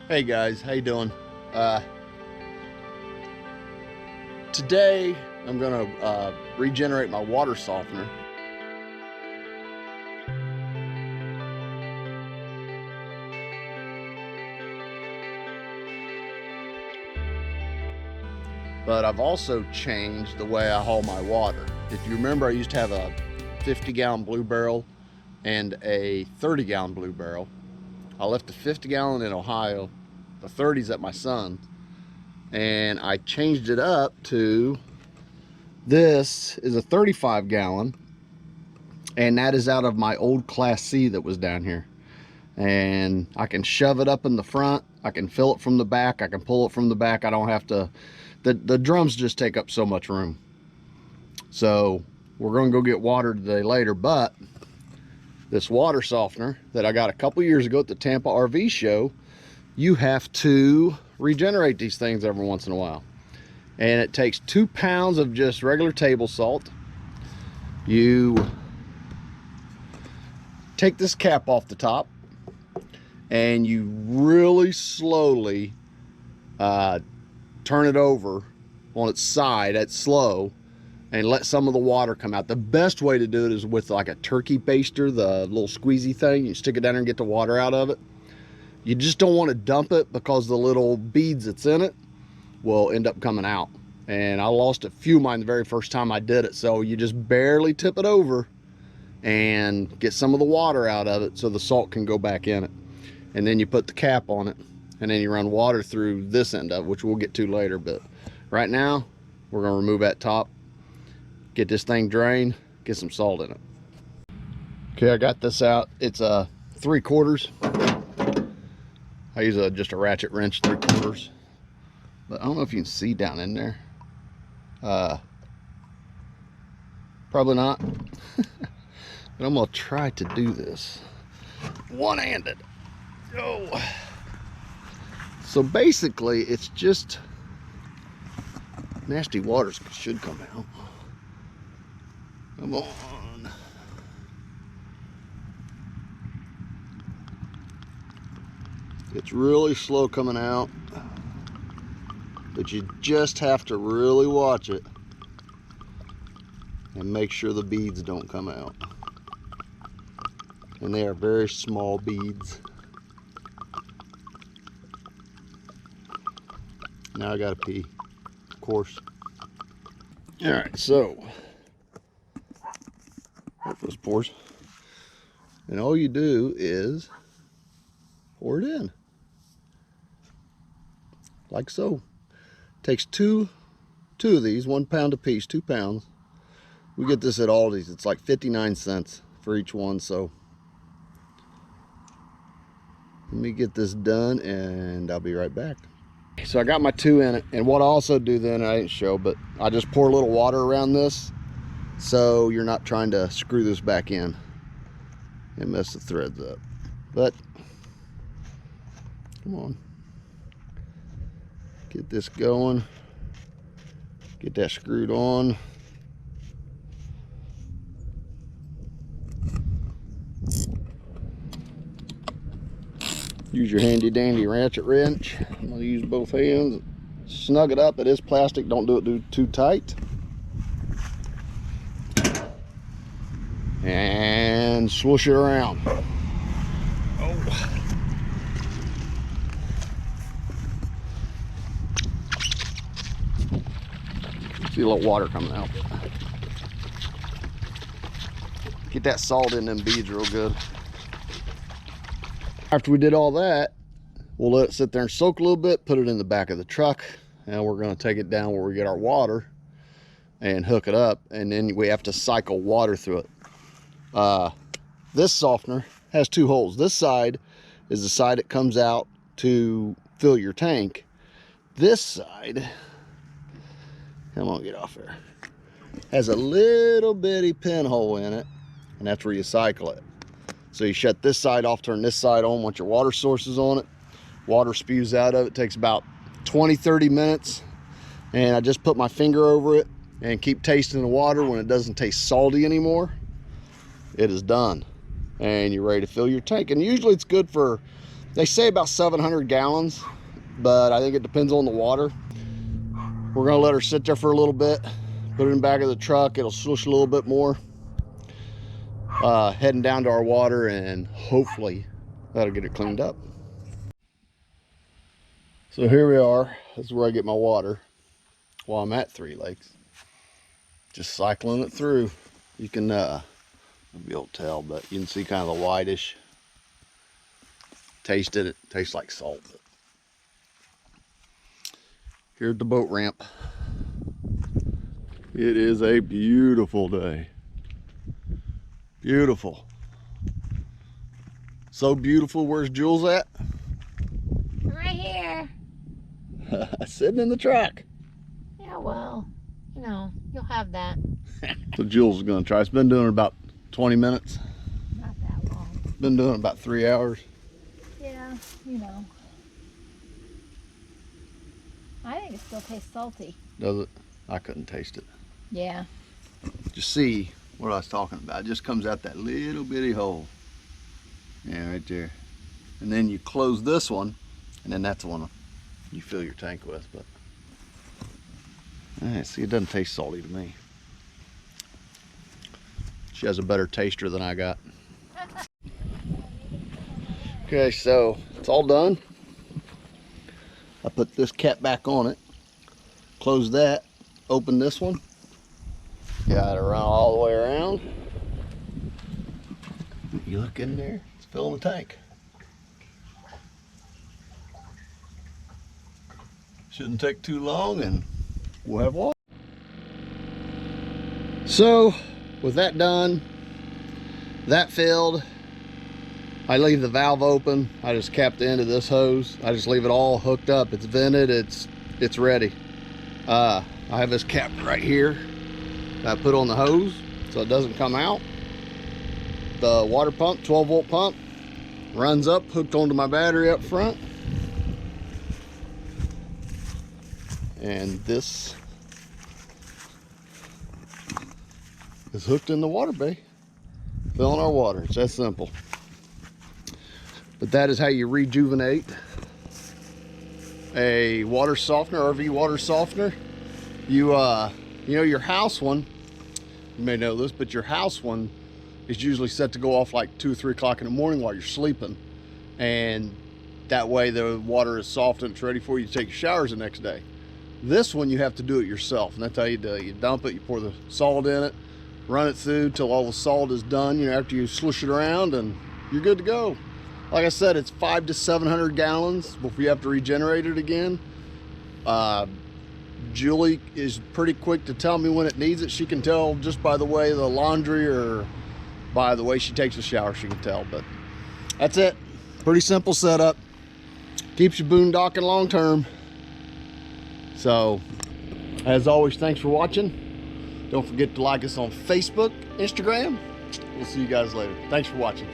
Hey guys, how you doing? Today I'm gonna regenerate my water softener. But I've also changed the way I haul my water. If you remember, I used to have a 50-gallon blue barrel and a 30-gallon blue barrel. I left the 50-gallon in Ohio, the 30's at my son's, and I changed it up to, this is a 35-gallon, and that is out of my old Class C that was down here. And I can shove it up in the front, I can fill it from the back, I can pull it from the back. I don't have to, the drums just take up so much room. So we're gonna go get water today later, but this water softener that I got a couple years ago at the Tampa RV show, you have to regenerate these things every once in a while. And it takes 2 pounds of just regular table salt. You take this cap off the top and you really slowly turn it over on its side at slow and let some of the water come out. The best way to do it is with like a turkey baster, the little squeezy thing. You stick it down there and get the water out of it. You just don't want to dump it because the little beads that's in it will end up coming out. And I lost a few of mine the very first time I did it. So you just barely tip it over and get some of the water out of it so the salt can go back in it. And then you put the cap on it and then you run water through this end of it, which we'll get to later. But right now we're going to remove that top, get this thing drained, get some salt in it. Okay, I got this out. It's a 3/4. I use just a ratchet wrench, 3/4. But I don't know if you can see down in there. Probably not. But I'm gonna try to do this one-handed. Oh. So basically, it's just nasty waters should come out. Come on. It's really slow coming out, but you just have to really watch it and make sure the beads don't come out. And they are very small beads. Now I gotta pee, of course. All right, so hope this pours. And all you do is pour it in, like so. Takes two of these, 1 pound a piece, 2 pounds. We get this at Aldi's. It's like 59 cents for each one. So let me get this done and I'll be right back. So I got my 2 in it, and what I also do then, I didn't show, but I just pour a little water around this so you're not trying to screw this back in and mess the threads up. But come on, get this going, get that screwed on. Use your handy dandy ratchet wrench. I'm gonna use both hands. Snug it up. It is plastic. Don't do it too tight. And swoosh it around. Oh. See a little water coming out. Get that salt in them beads real good. After we did all that, we'll let it sit there and soak a little bit, put it in the back of the truck, and we're going to take it down where we get our water and hook it up, and then we have to cycle water through it. This softener has 2 holes. This side is the side it comes out to fill your tank. This side, come on, get off there, has a little bitty pinhole in it, and that's where you cycle it. So you shut this side off, turn this side on once your water source is on it. Water spews out of it. It takes about 20-30 minutes. And I just put my finger over it and keep tasting the water. When it doesn't taste salty anymore, it is done. And you're ready to fill your tank. And usually it's good for They say about 700 gallons, but I think it depends on the water. We're gonna let her sit there for a little bit, put it in the back of the truck. It'll slush a little bit more. Heading down to our water, and hopefully that'll get it cleaned up. So here we are. This is where I get my water while I'm at Three Lakes. Just cycling it through. You can you'll be able to tell, but you can see kind of the whitish. Tasted it. Tastes like salt. Here's the boat ramp. It is a beautiful day. Beautiful. So beautiful. Where's Jules at? Right here. Sitting in the truck. Yeah, well, you know, you'll have that. So Jules is gonna try. It's been doing it about 20 minutes. Not that long. Been doing it about 3 hours. Yeah, you know. I think it still tastes salty. Does it? I couldn't taste it. Yeah. Just see what I was talking about. It just comes out that little bitty hole. Yeah, right there. And then you close this one, and then that's the one you fill your tank with. But all right, see, it doesn't taste salty to me. She has a better taster than I got. Okay, so it's all done. I put this cap back on it, close that, open this one, got it run all the way around. You look in there, it's filling the tank. Shouldn't take too long and we'll have water. So with that done, that filled, I leave the valve open. I just cap the end of this hose. I just leave it all hooked up. It's vented, it's ready. I have this cap right here that I put on the hose so it doesn't come out. The water pump, 12-volt pump, runs up, hooked onto my battery up front. And this is hooked in the water bay, filling our water. It's that simple. But that is how you rejuvenate a water softener, RV water softener. You know, your house one, you may know this, but your house one is usually set to go off like 2 or 3 o'clock in the morning while you're sleeping. And that way the water is soft and it's ready for you to take your showers the next day. This one, you have to do it yourself. And that's how you do it. You dump it, you pour the salt in it, run it through till all the salt is done, you know, after you slush it around, and you're good to go. Like I said, it's 500 to 700 gallons before you have to regenerate it again. Julie is pretty quick to tell me when it needs it. She can tell just by the way the laundry or by the way she takes a shower, she can tell. But that's it. Pretty simple setup. Keeps you boondocking long term. So, as always, thanks for watching. Don't forget to like us on Facebook, Instagram. We'll see you guys later. Thanks for watching.